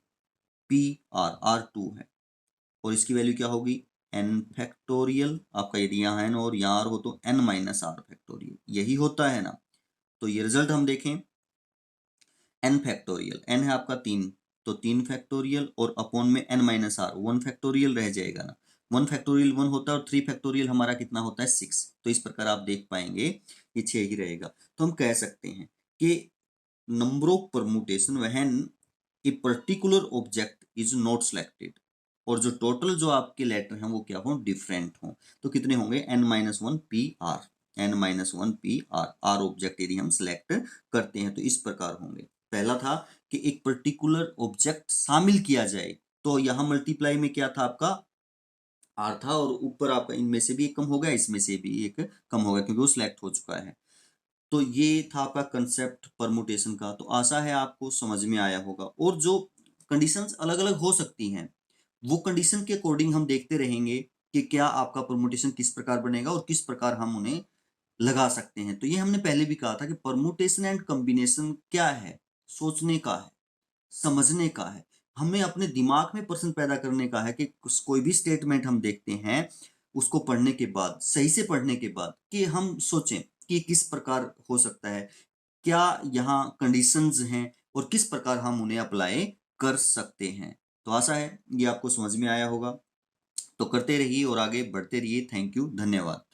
p r 2 है, और इसकी वैल्यू क्या होगी, n फैक्टोरियल आपका, यदि यहाँ है ना और यहाँ r हो तो n माइनस आर फैक्टोरियल, यही होता है ना, तो ये रिजल्ट हम देखें, n फैक्टोरियल, n है आपका 3, तो 3 फैक्टोरियल, और अपॉन में n माइनस आर 1 फैक्टोरियल रह जाएगा ना, 1 फैक्टोरियल 1 होता है, और 3 फैक्टोरियल हमारा कितना होता है, 6, तो इस प्रकार आप देख पाएंगे ये 6 ही रहेगा, तो हम कह सकते हैं कि number of permutation when a particular object is not selected, और जो टोटल जो आपके लेटर हैं वो क्या हो, डिफरेंट हो, तो कितने होंगे, n minus one P R, n minus one P R, R object यदि हम सिलेक्ट करते हैं तो इस प्रकार होंगे। पहला था कि एक पर्टिकुलर ऑब्जेक्ट शामिल किया जाए, तो यहाँ मल्टीप्लाई में क्या था आपका, आर था, और ऊपर आपका इनमें से भी एक कम हो गया, इसमें से भी एक कम हो गया, क्योंकि वो सिलेक्ट हो चुका है। तो ये था आपका कंसेप्ट परमुटेशन का, तो आशा है आपको समझ में आया होगा, और जो कंडीशंस अलग अलग हो सकती हैं, वो कंडीशन के अकॉर्डिंग हम देखते रहेंगे कि क्या आपका परमुटेशन किस प्रकार बनेगा और किस प्रकार हम उन्हें लगा सकते हैं। तो ये हमने पहले भी कहा था कि परमुटेशन एंड कॉम्बिनेशन क्या है, सोचने का है, समझने का है, हमें अपने दिमाग में प्रश्न पैदा करने का है कि कोई भी स्टेटमेंट हम देखते हैं, उसको पढ़ने के बाद, सही से पढ़ने के बाद, कि हम सोचें कि किस प्रकार हो सकता है, क्या यहाँ कंडीशंस हैं, और किस प्रकार हम उन्हें अप्लाई कर सकते हैं। तो आशा है ये आपको समझ में आया होगा, तो करते रहिए और आगे बढ़ते रहिए। थैंक यू, धन्यवाद।